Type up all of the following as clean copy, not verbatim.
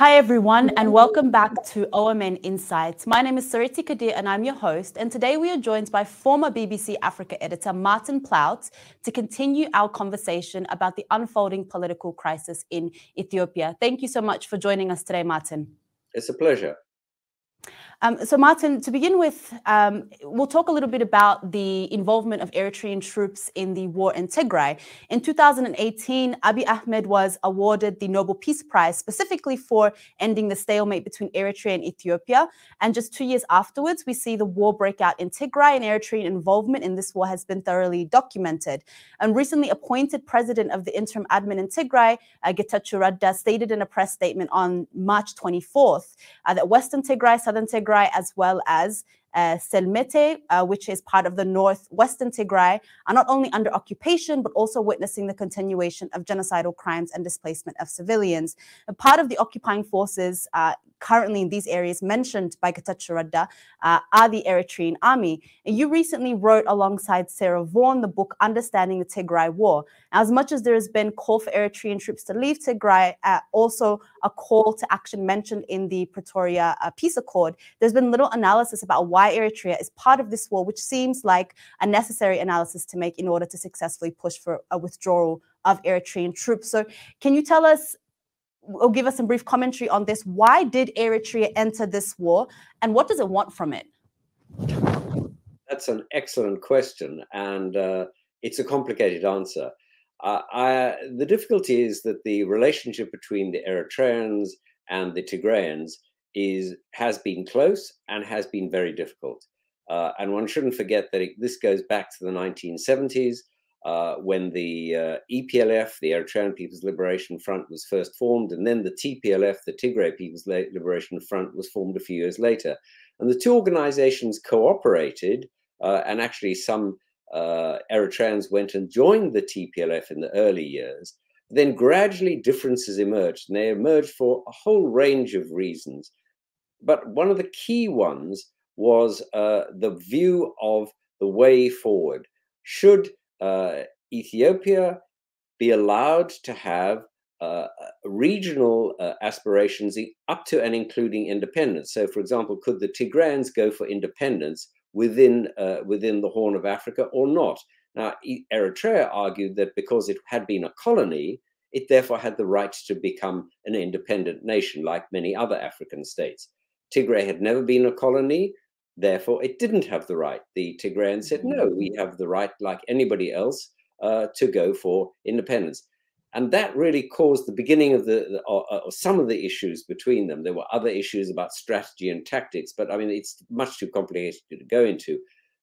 Hi, everyone, and welcome back to OMN Insights. My name is Sariti Kadir, and I'm your host. And today we are joined by former BBC Africa editor Martin Plaut to continue our conversation about the unfolding political crisis in Ethiopia. Thank you so much for joining us today, Martin. It's a pleasure. So, Martin, to begin with, we'll talk a little bit about the involvement of Eritrean troops in the war in Tigray. In 2018, Abiy Ahmed was awarded the Nobel Peace Prize specifically for ending the stalemate between Eritrea and Ethiopia. And just 2 years afterwards, we see the war break out in Tigray, and Eritrean involvement in this war has been thoroughly documented. And recently appointed president of the interim admin in Tigray, Getachew Radda, stated in a press statement on March 24th that Western Tigray, Southern Tigray, as well as Selmete, which is part of the northwestern Tigray, are not only under occupation, but also witnessing the continuation of genocidal crimes and displacement of civilians. A part of the occupying forces currently in these areas mentioned by Getachew Radda are the Eritrean army. And you recently wrote alongside Sarah Vaughan the book Understanding the Tigray War. As much as there has been call for Eritrean troops to leave Tigray, also a call to action mentioned in the Pretoria Peace Accord, there's been little analysis about why Eritrea is part of this war, which seems like a necessary analysis to make in order to successfully push for a withdrawal of Eritrean troops. So can you tell us, or give us some brief commentary on this? Why did Eritrea enter this war, and what does it want from it? That's an excellent question, and it's a complicated answer. The difficulty is that the relationship between the Eritreans and the Tigrayans has been close and has been very difficult. And one shouldn't forget that this goes back to the 1970s, when the EPLF, the Eritrean People's Liberation Front, was first formed, and then the TPLF, the Tigray People's Liberation Front, was formed a few years later. And the two organizations cooperated, and actually some Eritreans went and joined the TPLF in the early years. Then gradually differences emerged, and they emerged for a whole range of reasons. But one of the key ones was the view of the way forward. Should Ethiopia be allowed to have regional aspirations up to and including independence? So, for example, could the Tigrayans go for independence within the Horn of Africa or not? Now, Eritrea argued that because it had been a colony, it therefore had the right to become an independent nation, like many other African states. Tigray had never been a colony, therefore it didn't have the right. The Tigrayans said, no, we have the right, like anybody else, to go for independence. And that really caused the beginning of some of the issues between them. There were other issues about strategy and tactics, but I mean, it's much too complicated to go into.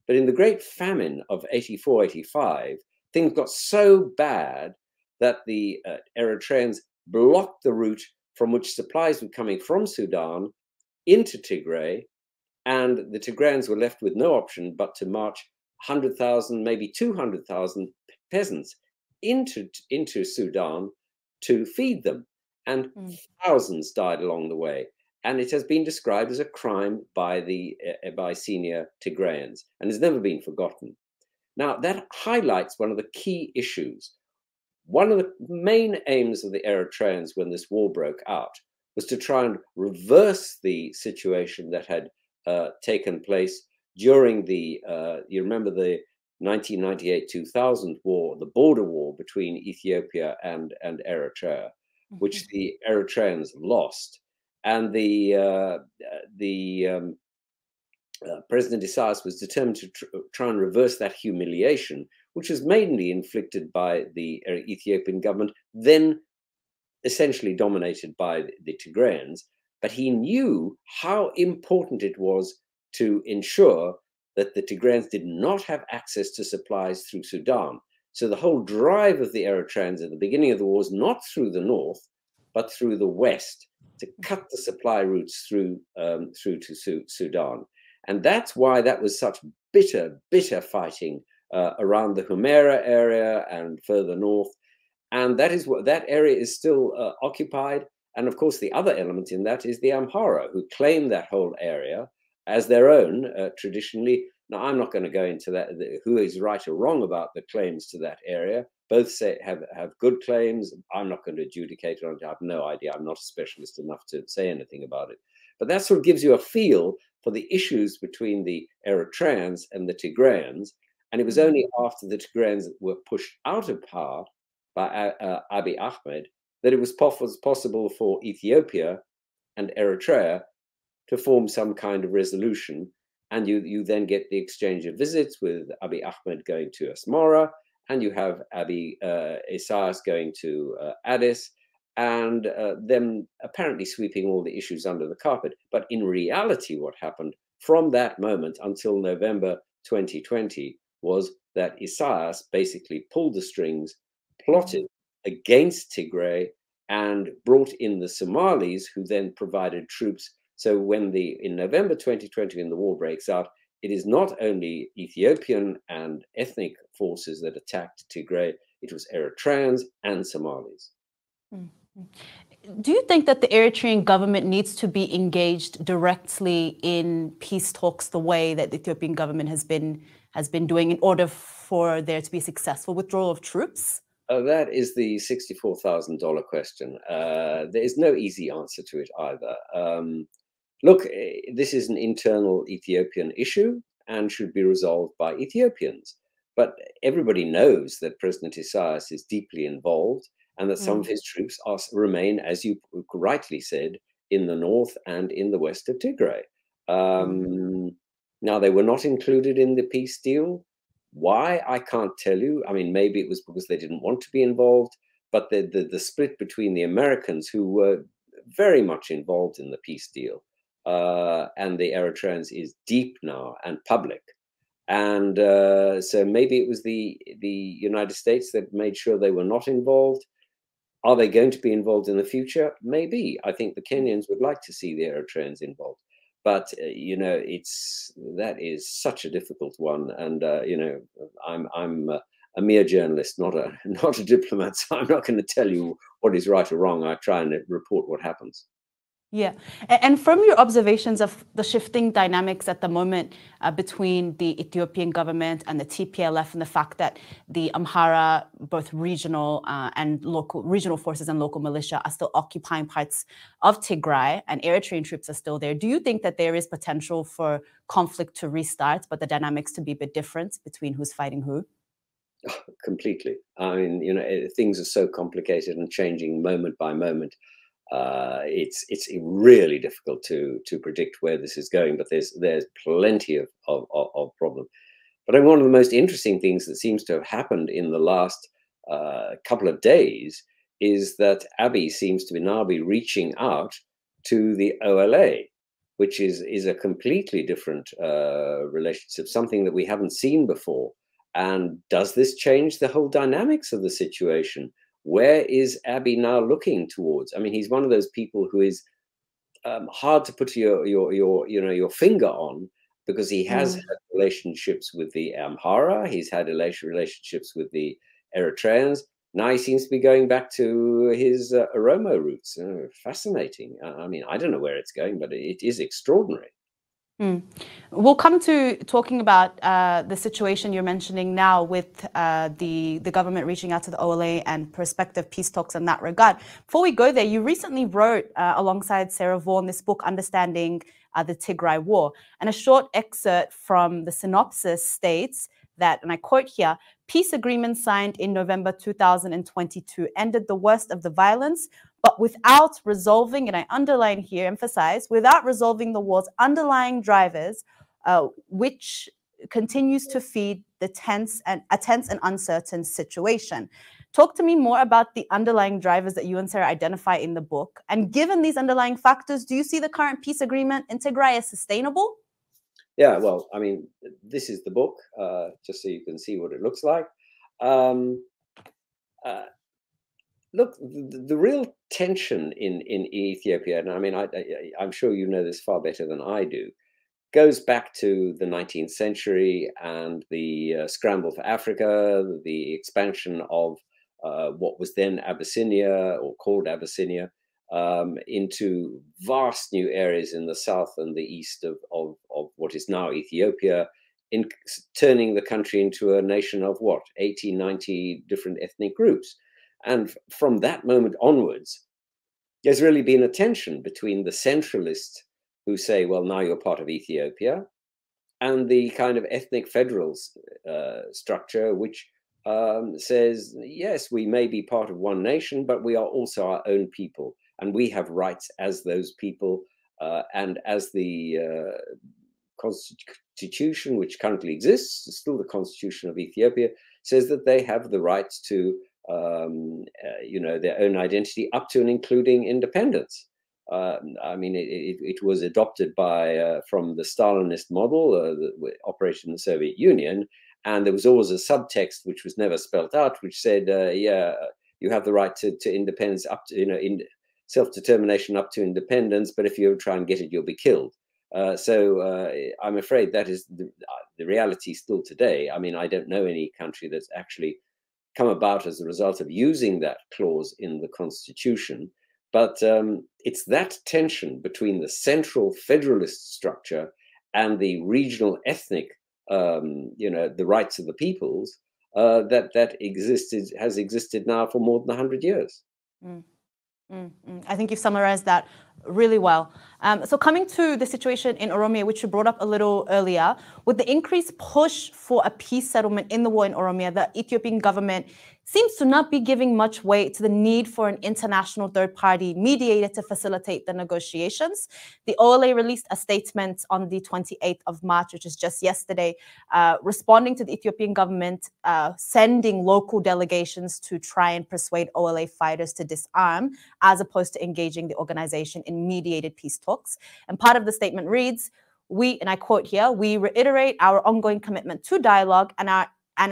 But in the Great Famine of 84, 85, things got so bad that the Eritreans blocked the route from which supplies were coming from Sudan into Tigray, and the Tigrayans were left with no option but to march 100,000, maybe 200,000 peasants into Sudan to feed them. And thousands died along the way. And it has been described as a crime by senior Tigrayans and has never been forgotten. Now, that highlights one of the key issues. One of the main aims of the Eritreans when this war broke out was to try and reverse the situation that had taken place during you remember the 1998-2000 war, the border war between Ethiopia and Eritrea, which the Eritreans lost. And President Isaias was determined to try and reverse that humiliation, which was mainly inflicted by the Ethiopian government, then essentially dominated by the Tigrayans. But he knew how important it was to ensure that the Tigrayans did not have access to supplies through Sudan. So the whole drive of the Eritreans at the beginning of the war was not through the north, but through the west, to cut the supply routes through to Sudan. And that's why that was such bitter fighting around the Humera area and further north. And that area is still occupied. And of course, the other element in that is the Amhara, who claim that whole area as their own traditionally. Now, I'm not going to go into that, who is right or wrong about the claims to that area, Both say have good claims. I'm not going to adjudicate on it. I have no idea. I'm not a specialist enough to say anything about it. But that sort of gives you a feel for the issues between the Eritreans and the Tigrayans. And it was only after the Tigrayans were pushed out of power by Abiy Ahmed that it was possible for Ethiopia and Eritrea to form some kind of resolution. And you then get the exchange of visits with Abiy Ahmed going to Asmara, and you have Isaias going to Addis, and them apparently sweeping all the issues under the carpet. But in reality, what happened from that moment until November 2020 was that Isaias basically pulled the strings, plotted against Tigray, and brought in the Somalis, who then provided troops. So when in November 2020, when the war breaks out, it is not only Ethiopian and ethnic forces that attacked Tigray, it was Eritreans and Somalis. Do you think that the Eritrean government needs to be engaged directly in peace talks the way that the Ethiopian government has been doing in order for there to be a successful withdrawal of troops? That is the $64,000 question. There is no easy answer to it either. Look, this is an internal Ethiopian issue and should be resolved by Ethiopians. But everybody knows that President Isaias is deeply involved and that some of his troops remain, as you rightly said, in the north and in the west of Tigray. Now, they were not included in the peace deal. Why? I can't tell you. I mean, maybe it was because they didn't want to be involved, but the split between the Americans, who were very much involved in the peace deal, and the Eritreans is deep now and public. And so maybe it was the United States that made sure they were not involved. Are they going to be involved in the future? Maybe. I think the Kenyans would like to see the Eritreans involved. But, that is such a difficult one. And, I'm a mere journalist, not a diplomat. So I'm not going to tell you what is right or wrong. I try and report what happens. Yeah. And from your observations of the shifting dynamics at the moment between the Ethiopian government and the TPLF, and the fact that the Amhara, both regional and local regional forces and local militia, are still occupying parts of Tigray and Eritrean troops are still there, do you think that there is potential for conflict to restart, but the dynamics to be a bit different between who's fighting who? Completely. I mean, things are so complicated and changing moment by moment. It's really difficult to predict where this is going, but there's plenty of problem. But one of the most interesting things that seems to have happened in the last couple of days is that Abiy seems to now be reaching out to the OLA, which is a completely different relationship, something that we haven't seen before. And does this change the whole dynamics of the situation? Where is Abiy now looking towards? I mean, he's one of those people who is hard to put your finger on, because he has had relationships with the Amhara, he's had relationships with the Eritreans. Now he seems to be going back to his Oromo roots. Fascinating. I mean, I don't know where it's going, but it is extraordinary. We'll come to talking about the situation you're mentioning now with the government reaching out to the OLA and prospective peace talks in that regard. Before we go there, you recently wrote alongside Sarah Vaughan this book, Understanding the Tigray War. And a short excerpt from the synopsis states that, and I quote here, peace agreement signed in November 2022 ended the worst of the violence, but without resolving, and I underline here, emphasize, without resolving the war's underlying drivers, which continues to feed a tense and uncertain situation. Talk to me more about the underlying drivers that you and Sarah identify in the book. And given these underlying factors, do you see the current peace agreement in Tigray as sustainable? Yeah, well, I mean, this is the book, just so you can see what it looks like. Look, the real tension in Ethiopia, and I mean, I'm sure you know this far better than I do, goes back to the 19th century and the scramble for Africa, the expansion of what was then Abyssinia, or called Abyssinia, into vast new areas in the south and the east of what is now Ethiopia, in turning the country into a nation of what, 80, 90 different ethnic groups. And from that moment onwards, there's really been a tension between the centralists who say, well, now you're part of Ethiopia, and the kind of ethnic federal structure, which says, yes, we may be part of one nation, but we are also our own people, and we have rights as those people, and as the constitution, which currently exists, still the constitution of Ethiopia, says that they have the rights to their own identity up to and including independence. I mean, it was adopted by from the Stalinist model that operated in the Soviet Union, and there was always a subtext which was never spelt out, which said, "Yeah, you have the right to independence up to in self-determination up to independence, but if you try and get it, you'll be killed." So I'm afraid that is the reality still today. I mean, I don't know any country that's actually come about as a result of using that clause in the constitution. But it's that tension between the central federalist structure and the regional ethnic, the rights of the peoples that has existed now for more than 100 years. I think you've summarized that really well. So coming to the situation in Oromia, which you brought up a little earlier, with the increased push for a peace settlement in the war in Oromia, the Ethiopian government seems to not be giving much weight to the need for an international third-party mediator to facilitate the negotiations. The OLA released a statement on the 28th of March, which is just yesterday, responding to the Ethiopian government sending local delegations to try and persuade OLA fighters to disarm, as opposed to engaging the organization in mediated peace talks. And part of the statement reads, and I quote here, "We reiterate our ongoing commitment to dialogue and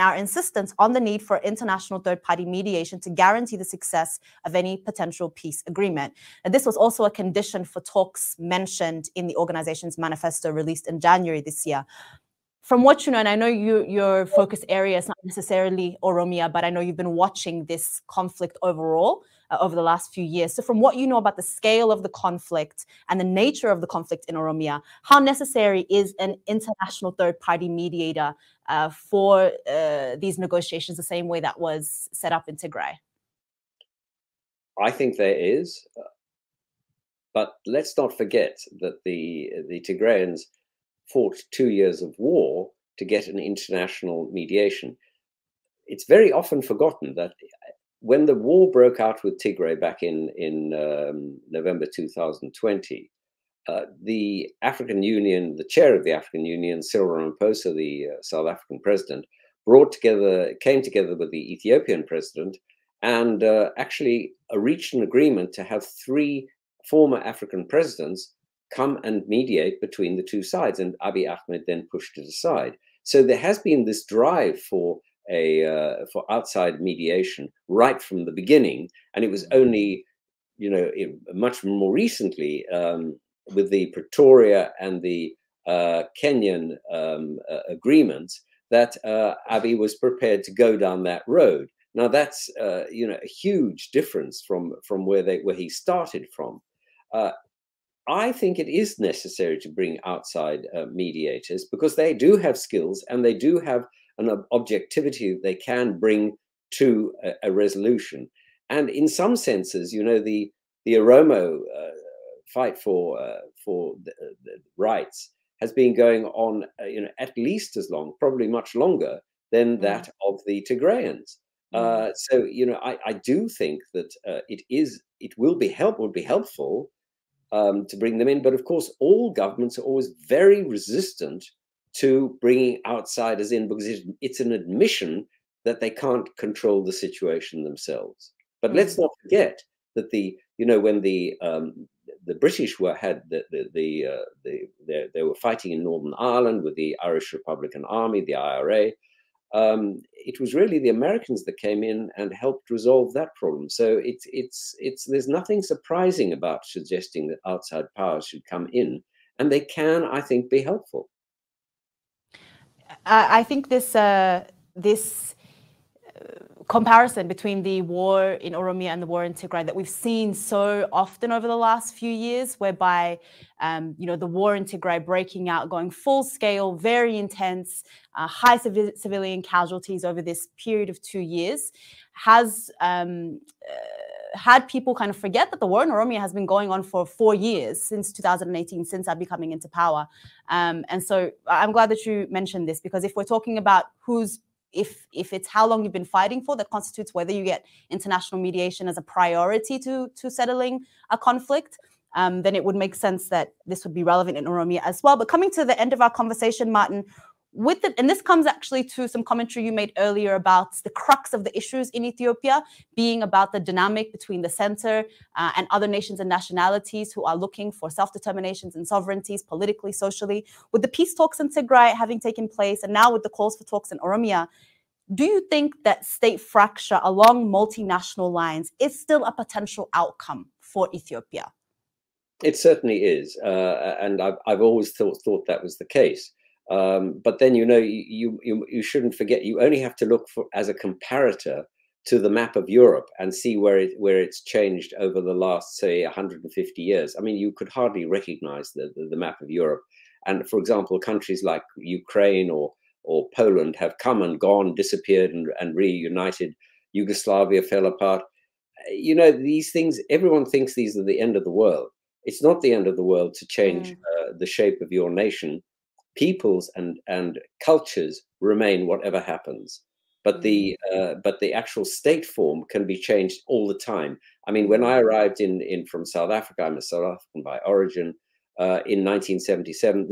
our insistence on the need for international third-party mediation to guarantee the success of any potential peace agreement." And this was also a condition for talks mentioned in the organization's manifesto released in January this year. From what you know, and I know your focus area is not necessarily Oromia, but I know you've been watching this conflict overall over the last few years. So from what you know about the scale of the conflict and the nature of the conflict in Oromia, how necessary is an international third-party mediator for these negotiations the same way that was set up in Tigray? I think there is, but let's not forget that the Tigrayans fought 2 years of war to get an international mediation. It's very often forgotten that when the war broke out with Tigray back in November 2020, the African Union, the chair of the African Union, Cyril Ramaphosa, the South African president, came together with the Ethiopian president and actually reached an agreement to have 3 former African presidents come and mediate between the two sides, and Abiy Ahmed then pushed it aside. So there has been this drive for outside mediation right from the beginning, and it was only, much more recently with the Pretoria and the Kenyan agreements that Abiy was prepared to go down that road. Now that's a huge difference from where he started from. I think it is necessary to bring outside mediators because they do have skills and they do have an objectivity that they can bring to a resolution. And in some senses, the Oromo fight for the rights has been going on, at least as long, probably much longer than that of the Tigrayans. So, I do think that it would be helpful to bring them in. But of course, all governments are always very resistant to bringing outsiders in because it's an admission that they can't control the situation themselves. But let's not forget that when the British they were fighting in Northern Ireland with the Irish Republican Army, the IRA. It was really the Americans that came in and helped resolve that problem. So there's nothing surprising about suggesting that outside powers should come in, and they can, I think, be helpful. I think this comparison between the war in Oromia and the war in Tigray that we've seen so often over the last few years, whereby the war in Tigray breaking out, going full scale, very intense, high civilian casualties over this period of 2 years, has had people kind of forget that the war in Oromia has been going on for 4 years, since 2018, since Abiy coming into power. And so I'm glad that you mentioned this, because if we're talking about if it's how long you've been fighting for, that constitutes whether you get international mediation as a priority to settling a conflict, then it would make sense that this would be relevant in Oromia as well. But coming to the end of our conversation, Martin, and this comes actually to some commentary you made earlier about the crux of the issues in Ethiopia being about the dynamic between the center and other nations and nationalities who are looking for self-determinations and sovereignties politically, socially. With the peace talks in Tigray having taken place, and now with the calls for talks in Oromia, do you think that state fracture along multinational lines is still a potential outcome for Ethiopia? It certainly is, and I've always thought that was the case. But then, you shouldn't forget, you only have to look as a comparator to the map of Europe and see where it's changed over the last, say, 150 years. I mean, you could hardly recognize the map of Europe. And for example, countries like Ukraine or Poland have come and gone, disappeared and reunited. Yugoslavia fell apart. These things, everyone thinks these are the end of the world. It's not the end of the world to change the shape of your nation. Peoples and cultures remain whatever happens, but the actual state form can be changed all the time. I mean, when I arrived from South Africa, I'm a South African by origin, in 1977.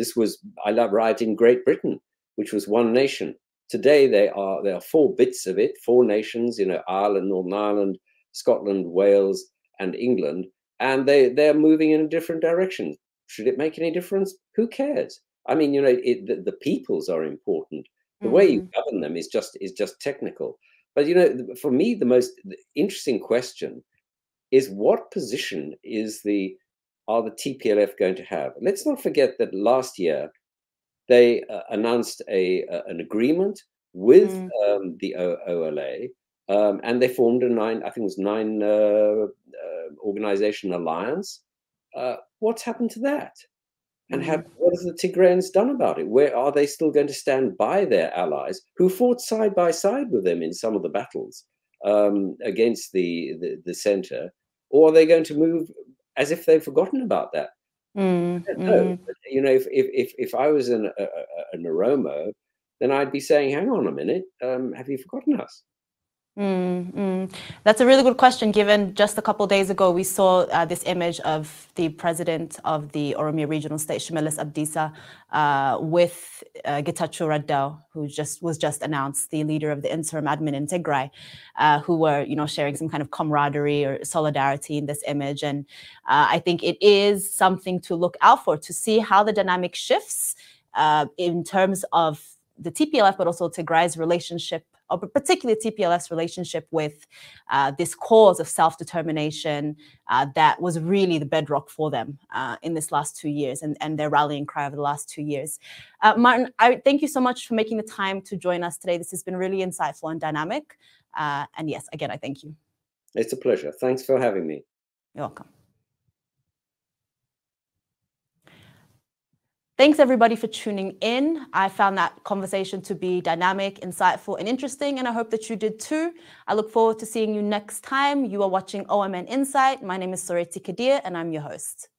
I arrived in Great Britain, which was one nation. Today there are 4 bits of it, 4 nations. Ireland, Northern Ireland, Scotland, Wales, and England, and they're moving in a different direction. Should it make any difference? Who cares? I mean, the peoples are important. The way you govern them is just technical. But for me, the most interesting question is, what position are the TPLF going to have? Let's not forget that last year they announced an agreement with the OLA, and they formed a 9 organization alliance. What's happened to that? And what have the Tigrayans done about it? Where are they still going to stand by their allies who fought side by side with them in some of the battles against the center? Or are they going to move as if they've forgotten about that? No. If I was an Oromo, then I'd be saying, hang on a minute, have you forgotten us? That's a really good question, given just a couple of days ago we saw this image of the president of the Oromia Regional State, Shimelis Abdisa, with Getachew Radda, who was just announced the leader of the interim admin in Tigray, who were sharing some kind of camaraderie or solidarity in this image. And I think it is something to look out for, to see how the dynamic shifts in terms of the TPLF, but also Tigray's relationship, or particularly TPLF's relationship with this cause of self-determination that was really the bedrock for them in this last 2 years, and their rallying cry over the last 2 years. Martin, I thank you so much for making the time to join us today. This has been really insightful and dynamic. And yes, again, I thank you. It's a pleasure. Thanks for having me. You're welcome. Thanks, everybody, for tuning in. I found that conversation to be dynamic, insightful, and interesting, and I hope that you did too. I look forward to seeing you next time. You are watching OMN Insight. My name is Soreti Kadir, and I'm your host.